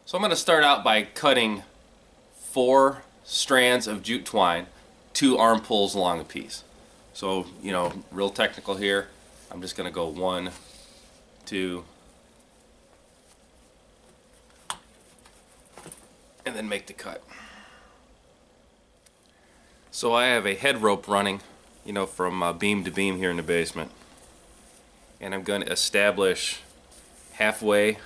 So I'm going to start out by cutting 4 strands of jute twine, 2 arm pulls along a piece. So, real technical here. I'm just going to go 1, 2, and then make the cut. So I have a head rope running, from beam to beam here in the basement. And I'm going to establish halfway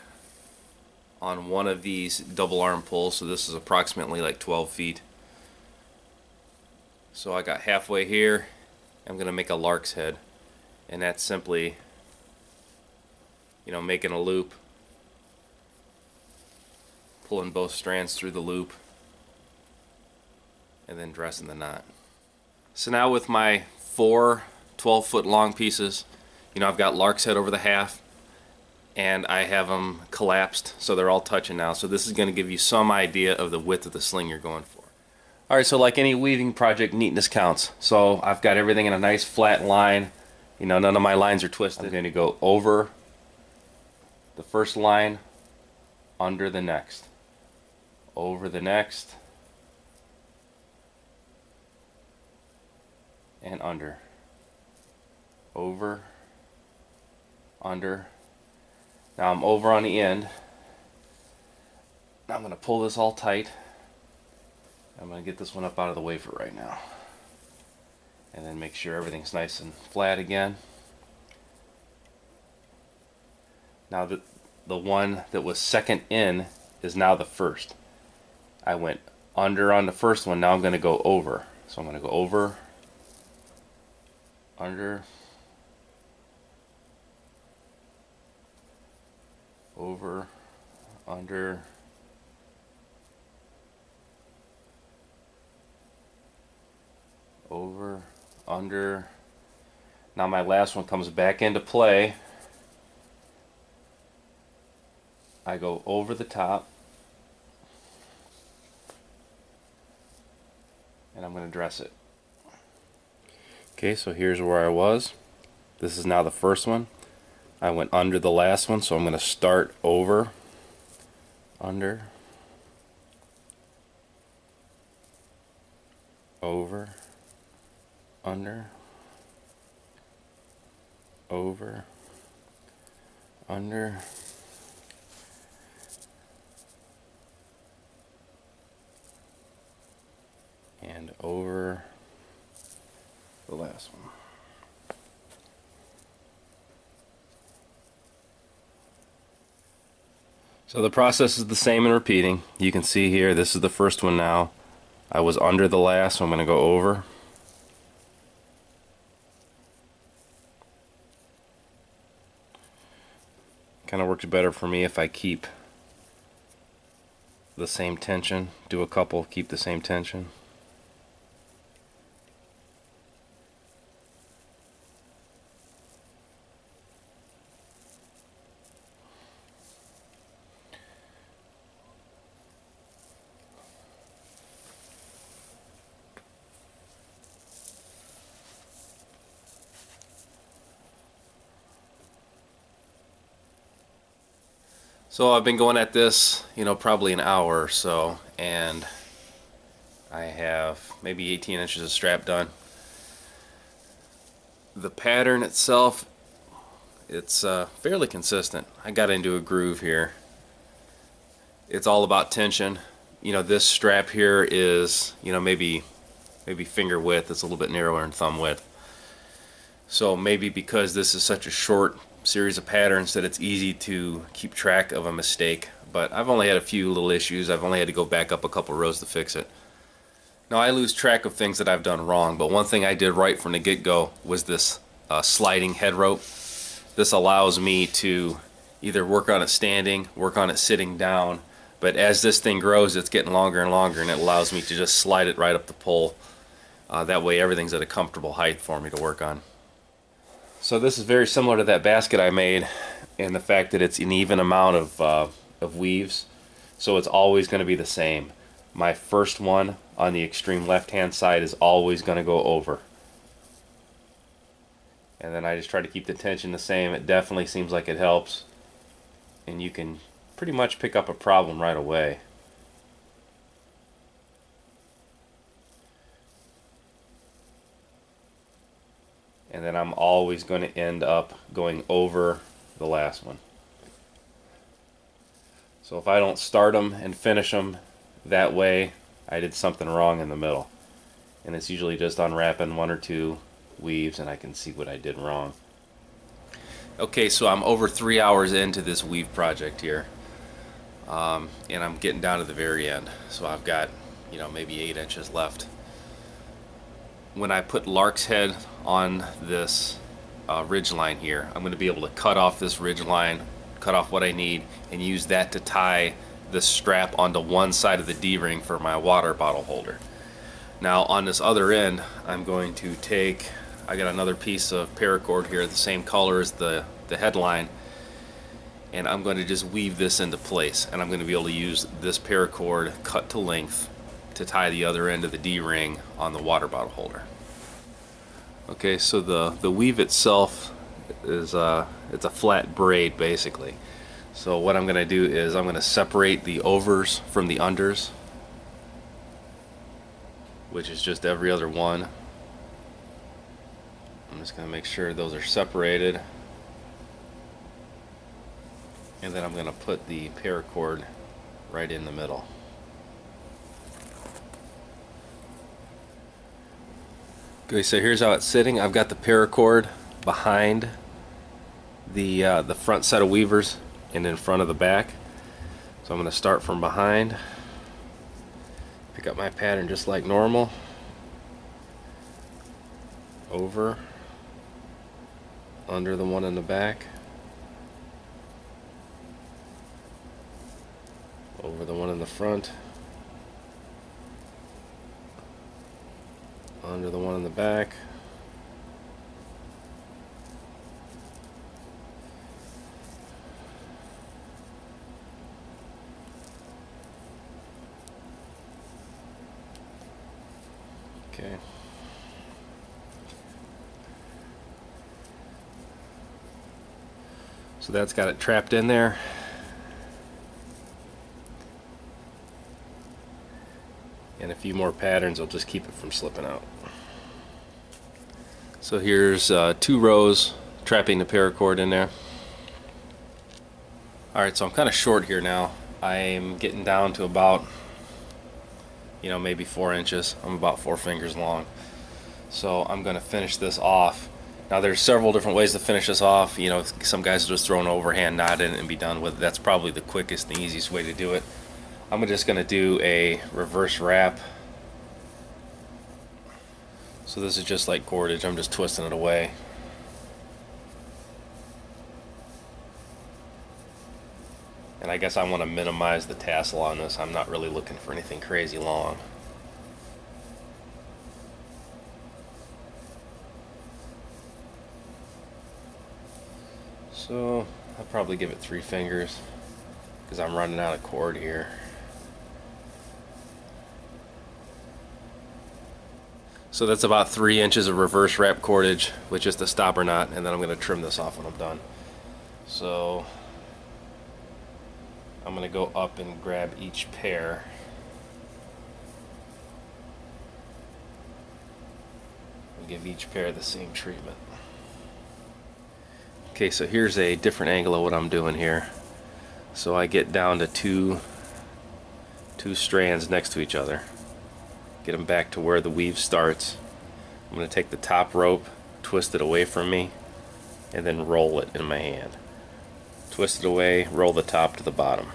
on one of these double arm pulls. So this is approximately like 12 feet. So I got halfway here. I'm going to make a lark's head. And that's simply, making a loop, pulling both strands through the loop, and then dressing the knot. So now with my 4 12-foot long pieces, I've got lark's head over the half, and I have them collapsed so they're all touching now. So this is going to give you some idea of the width of the sling you're going for. Alright, so like any weaving project, neatness counts. So I've got everything in a nice flat line. None of my lines are twisted. I'm going to go over the first line, under the next, over the next, and under, over, under. Now I'm over on the end. Now I'm going to pull this all tight. I'm going to get this one up out of the way for right now. And then make sure everything's nice and flat again. Now the one that was second in is now the first. I went under on the first one, now I'm going to go over. So I'm going to go over, under, over, under, over, under. Now my last one comes back into play. I go over the top, and I'm going to dress it. Okay, so here's where I was. This is now the first one. I went under the last one, so I'm going to start over, under, over, under, over, under, and over the last one. So the process is the same and repeating. You can see here, this is the first one now. I was under the last, so I'm going to go over. Kind of works better for me if I keep the same tension. Do a couple, keep the same tension. So I've been going at this, probably an hour or so, and I have maybe 18 inches of strap done. The pattern itself, it's fairly consistent. I got into a groove here. It's all about tension. This strap here is, maybe finger width. It's a little bit narrower than thumb width. So maybe because this is such a short series of patterns that it's easy to keep track of a mistake, but I've only had a few little issues. I've only had to go back up a couple rows to fix it. Now I lose track of things that I've done wrong, but one thing I did right from the get-go was this sliding head rope. This allows me to either work on it standing, work on it sitting down, but as this thing grows it's getting longer and longer, and it allows me to just slide it right up the pole. That way everything's at a comfortable height for me to work on. So this is very similar to that basket I made in the fact that it's an even amount of weaves, so it's always going to be the same. My first one on the extreme left hand side is always going to go over, and then I just try to keep the tension the same. It definitely seems like it helps, and you can pretty much pick up a problem right away. And then I'm always going to end up going over the last one. So if I don't start them and finish them that way, I did something wrong in the middle. And it's usually just unwrapping one or two weaves and I can see what I did wrong. Okay, so I'm over 3 hours into this weave project here. And I'm getting down to the very end. So I've got, maybe 8 inches left. When I put Lark's head on this ridge line here, I'm going to be able to cut off this ridge line, cut off what I need, and use that to tie the strap onto one side of the D-ring for my water bottle holder. Now on this other end, I'm going to take, I got another piece of paracord here, the same color as the headline, and I'm going to just weave this into place, and I'm going to be able to use this paracord cut to length to tie the other end of the D-ring on the water bottle holder. Okay, so the weave itself is it's a flat braid basically. So what I'm going to do is I'm going to separate the overs from the unders, which is just every other one. I'm just going to make sure those are separated, and then I'm going to put the paracord right in the middle. Okay, so here's how it's sitting. I've got the paracord behind the front set of weavers and in front of the back. So I'm going to start from behind, pick up my pattern just like normal, over, under the one in the back, over the one in the front, under the one in the back, okay. So that's got it trapped in there. And a few more patterns will just keep it from slipping out. So here's 2 rows trapping the paracord in there. Alright, so I'm kind of short here now. I'm getting down to about, maybe 4 inches. I'm about 4 fingers long. So I'm going to finish this off. Now there's several different ways to finish this off. Some guys will just throw an overhand knot in it and be done with it. That's probably the quickest and easiest way to do it. I'm just going to do a reverse wrap. So this is just like cordage. I'm just twisting it away. And I guess I want to minimize the tassel on this. I'm not really looking for anything crazy long. So I'll probably give it 3 fingers because I'm running out of cord here. So that's about 3 inches of reverse wrap cordage with just a stopper knot, and then I'm going to trim this off when I'm done. So I'm going to go up and grab each pair. And give each pair the same treatment. Okay, so here's a different angle of what I'm doing here. So I get down to two strands next to each other. Get them back to where the weave starts. I'm going to take the top rope, twist it away from me, and then roll it in my hand. Twist it away, roll the top to the bottom.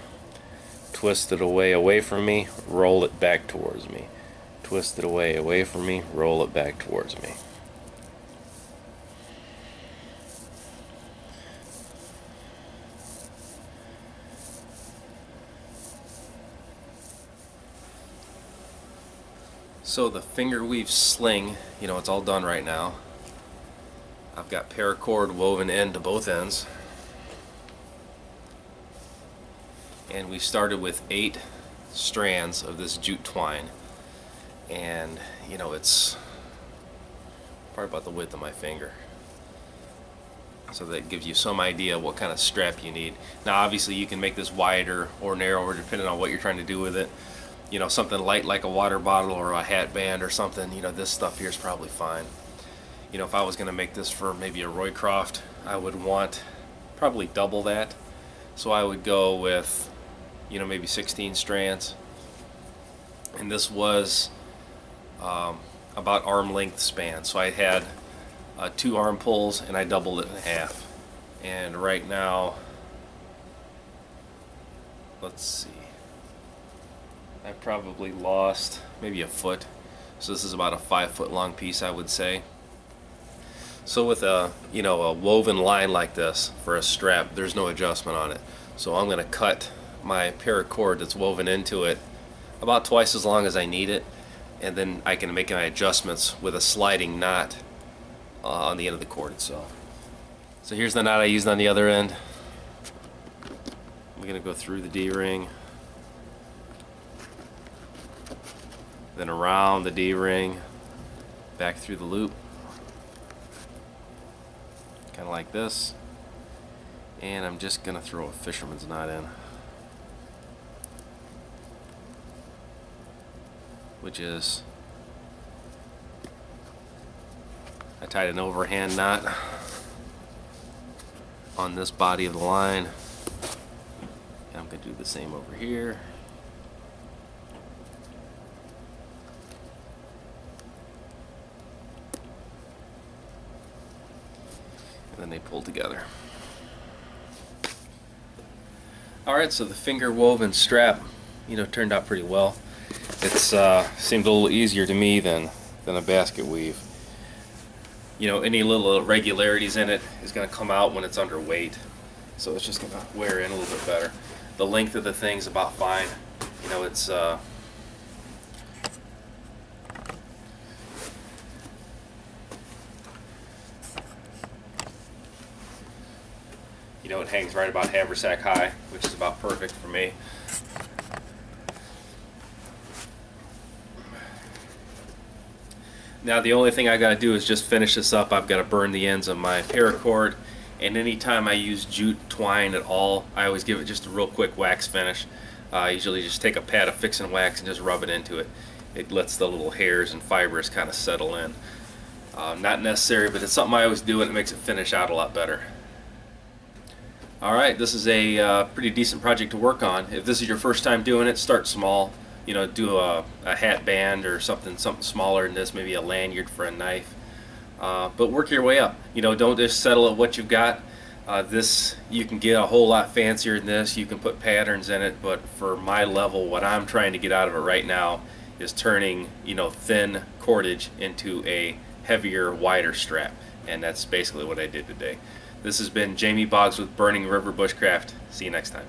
Twist it away from me, roll it back towards me. Twist it away from me, roll it back towards me. So the finger weave sling, it's all done right now. I've got paracord woven into both ends. And we started with 8 strands of this jute twine. And, it's probably about the width of my finger. so that gives you some idea what kind of strap you need. Now obviously you can make this wider or narrower depending on what you're trying to do with it. You know, something light like a water bottle or a hat band or something, you know, this stuff here is probably fine. You know, if I was going to make this for maybe a Roycroft, I would want probably double that. So I would go with, you know, maybe 16 strands. And this was about arm length span. So I had 2 arm pulls and I doubled it in half. And right now, let's see, I probably lost maybe a foot. So this is about a 5-foot long piece, I would say. So with a, you know, a woven line like this for a strap, there's no adjustment on it. So I'm going to cut my paracord that's woven into it about twice as long as I need it, and then I can make my adjustments with a sliding knot on the end of the cord itself. So here's the knot I used on the other end. I'm going to go through the D-ring, then around the D-ring, back through the loop, kind of like this, and I'm just going to throw a fisherman's knot in, which is, I tied an overhand knot on this body of the line, and I'm going to do the same over here. And then they pull together. Alright, so the finger woven strap, you know, turned out pretty well. It's seemed a little easier to me than a basket weave. You know, any little irregularities in it is going to come out when it's underweight, so it's just going to wear in a little bit better. The length of the thing's about fine. You know, it's you know, it hangs right about haversack high, which is about perfect for me. Now the only thing I got to do is just finish this up. I've got to burn the ends of my paracord, and anytime I use jute twine at all, I always give it just a real quick wax finish. I usually just take a pad of fixin' wax and just rub it into it. It lets the little hairs and fibers kind of settle in. Not necessary, but it's something I always do, and it makes it finish out a lot better. Alright, this is a pretty decent project to work on. If this is your first time doing it, start small. You know, do a hat band or something smaller than this, maybe a lanyard for a knife. But work your way up. You know, don't just settle at what you've got. This, you can get a whole lot fancier than this. You can put patterns in it, but for my level, what I'm trying to get out of it right now is turning, you know, thin cordage into a heavier, wider strap. And that's basically what I did today. This has been Jamie Boggs with Burning River Bushcraft. See you next time.